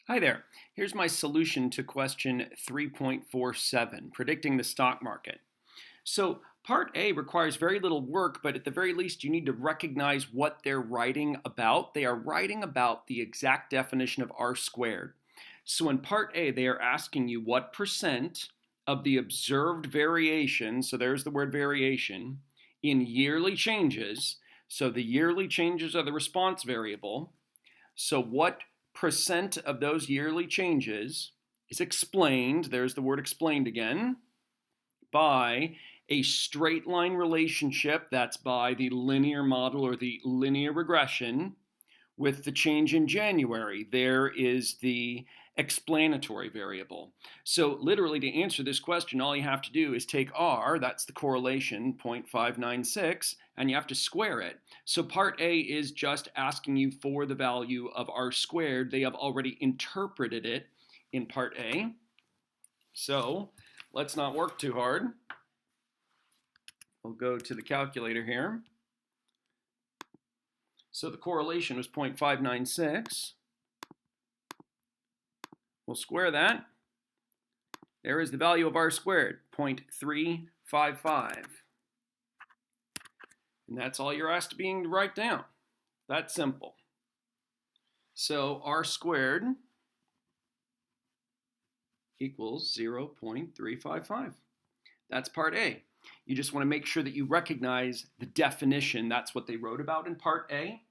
Hi there. Here's my solution to question 3.47, predicting the stock market. So, part A requires very little work, but at the very least, you need to recognize what they're writing about. They are writing about the exact definition of R squared. So, in part A, they are asking you what percent of the observed variation, so there's the word variation, in yearly changes. So, the yearly changes are the response variable. So, what percent of those yearly changes is explained, there's the word explained again, by a straight line relationship, that's by the linear model or the linear regression, with the change in January. There is the explanatory variable. So literally to answer this question, all you have to do is take R, that's the correlation, 0.596, and you have to square it. So part A is just asking you for the value of R squared. They have already interpreted it in part A. So let's not work too hard. We'll go to the calculator here. So the correlation was 0.596. We'll square that. There is the value of R squared, 0.355. And that's all you're asked to write down. That's simple. So R squared equals 0.355. That's part A. You just want to make sure that you recognize the definition. That's what they wrote about in part A.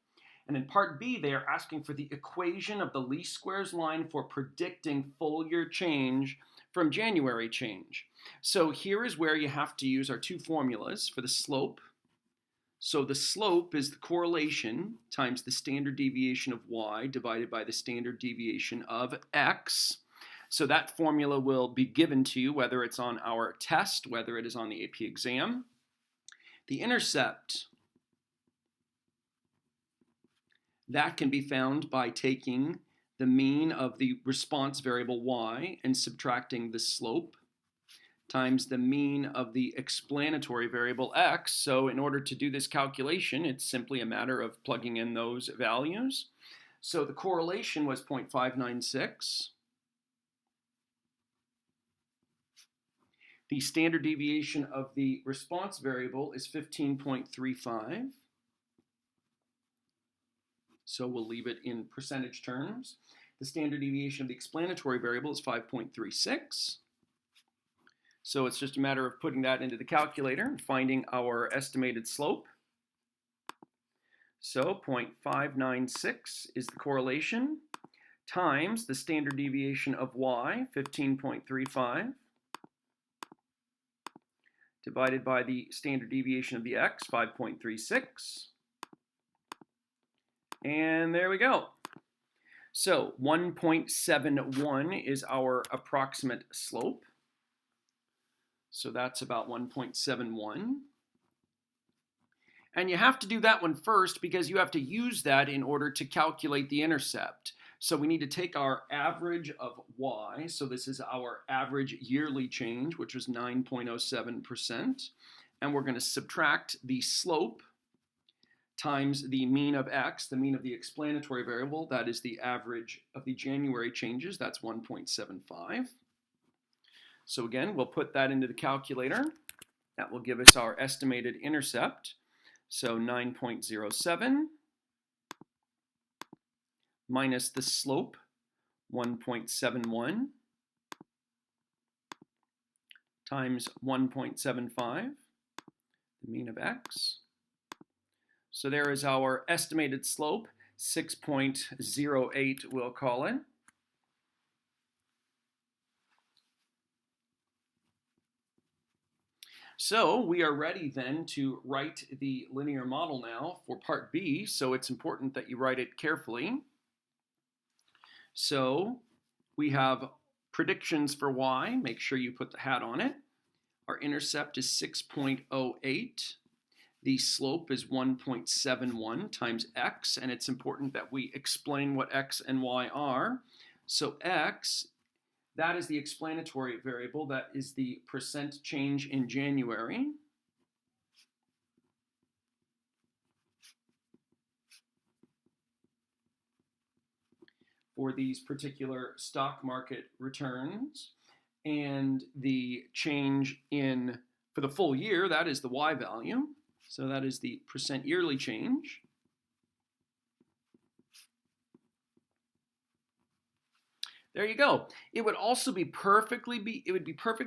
And in part B, they are asking for the equation of the least squares line for predicting full year change from January change. So here is where you have to use our two formulas for the slope. So the slope is the correlation times the standard deviation of y divided by the standard deviation of x. So that formula will be given to you whether it's on our test, whether it is on the AP exam. The intercept, that can be found by taking the mean of the response variable y and subtracting the slope times the mean of the explanatory variable x. So in order to do this calculation, it's simply a matter of plugging in those values. So the correlation was 0.596. The standard deviation of the response variable is 15.35. So we'll leave it in percentage terms. The standard deviation of the explanatory variable is 5.36. So it's just a matter of putting that into the calculator and finding our estimated slope. So 0.596 is the correlation times the standard deviation of y, 15.35, divided by the standard deviation of the x, 5.36. And there we go. So 1.71 is our approximate slope. So that's about 1.71. And you have to do that one first because you have to use that in order to calculate the intercept. So we need to take our average of y. So this is our average yearly change, which was 9.07%. And we're going to subtract the slope times the mean of x, the mean of the explanatory variable. That is the average of the January changes. That's 1.75. So again, we'll put that into the calculator. That will give us our estimated intercept. So 9.07 minus the slope, 1.71, times 1.75, the mean of x. So there is our estimated slope, 6.08 we'll call it. So we are ready then to write the linear model now for part B, so it's important that you write it carefully. So we have predictions for y, make sure you put the hat on it. Our intercept is 6.08. The slope is 1.71 times x, and it's important that we explain what x and y are. So x, that is the explanatory variable. That is the percent change in January. for these particular stock market returns. And the change in, for the full year, that is the Y value. So that is the percent yearly change. There you go. It would also be perfectly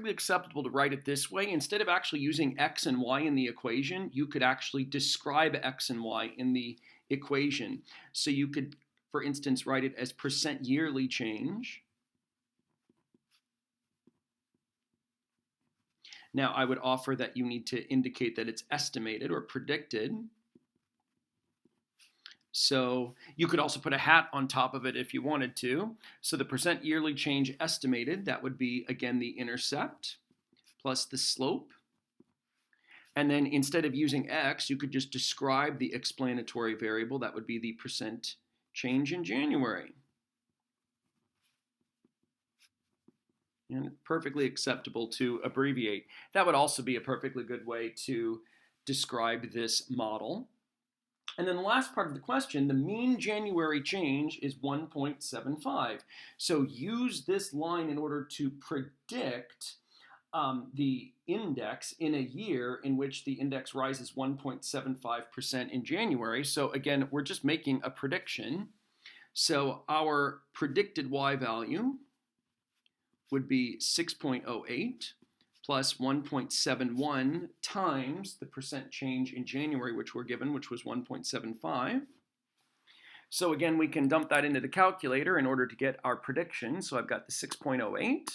acceptable to write it this way. Instead of actually using X and Y in the equation, you could actually describe X and Y in the equation. So you could, for instance, write it as percent yearly change. Now I would offer that you need to indicate that it's estimated or predicted. So you could also put a hat on top of it if you wanted to. So the percent yearly change estimated, that would be, again, the intercept plus the slope. And then instead of using X, you could just describe the explanatory variable. That would be the percent change in January. And perfectly acceptable to abbreviate. That would also be a perfectly good way to describe this model. And then the last part of the question, the mean January change is 1.75. So use this line in order to predict the index in a year in which the index rises 1.75% in January. So again, we're just making a prediction. So our predicted Y value would be 6.08 plus 1.71 times the percent change in January, which we're given, which was 1.75. So again, we can dump that into the calculator in order to get our prediction. So I've got the 6.08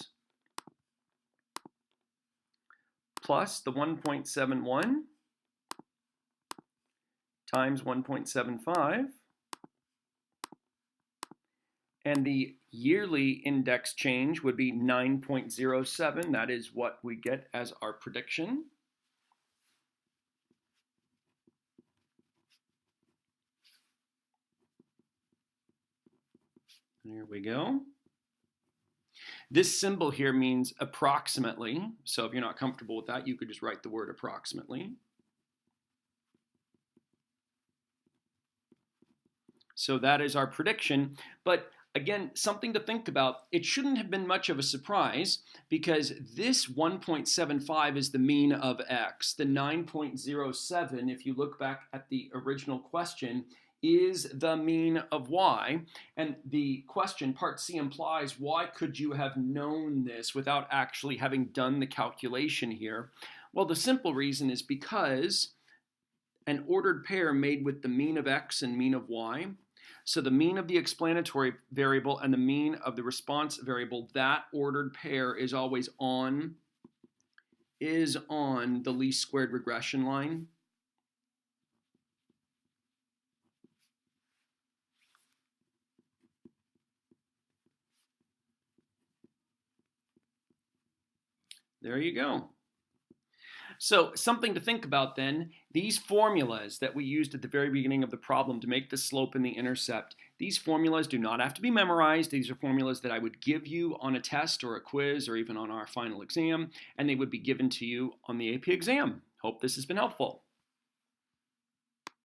plus the 1.71 times 1.75. And the yearly index change would be 9.07. That is what we get as our prediction. There we go. This symbol here means approximately. So if you're not comfortable with that, you could just write the word approximately. So that is our prediction. But again, something to think about, it shouldn't have been much of a surprise because this 1.75 is the mean of X. The 9.07, if you look back at the original question, is the mean of Y. And the question, part C, implies why could you have known this without actually having done the calculation here? Well, the simple reason is because an ordered pair made with the mean of X and mean of Y. So the mean of the explanatory variable and the mean of the response variable, that ordered pair is always on the least squared regression line. There you go. So something to think about then, these formulas that we used at the very beginning of the problem to make the slope and the intercept, these formulas do not have to be memorized. These are formulas that I would give you on a test or a quiz or even on our final exam, and they would be given to you on the AP exam. Hope this has been helpful.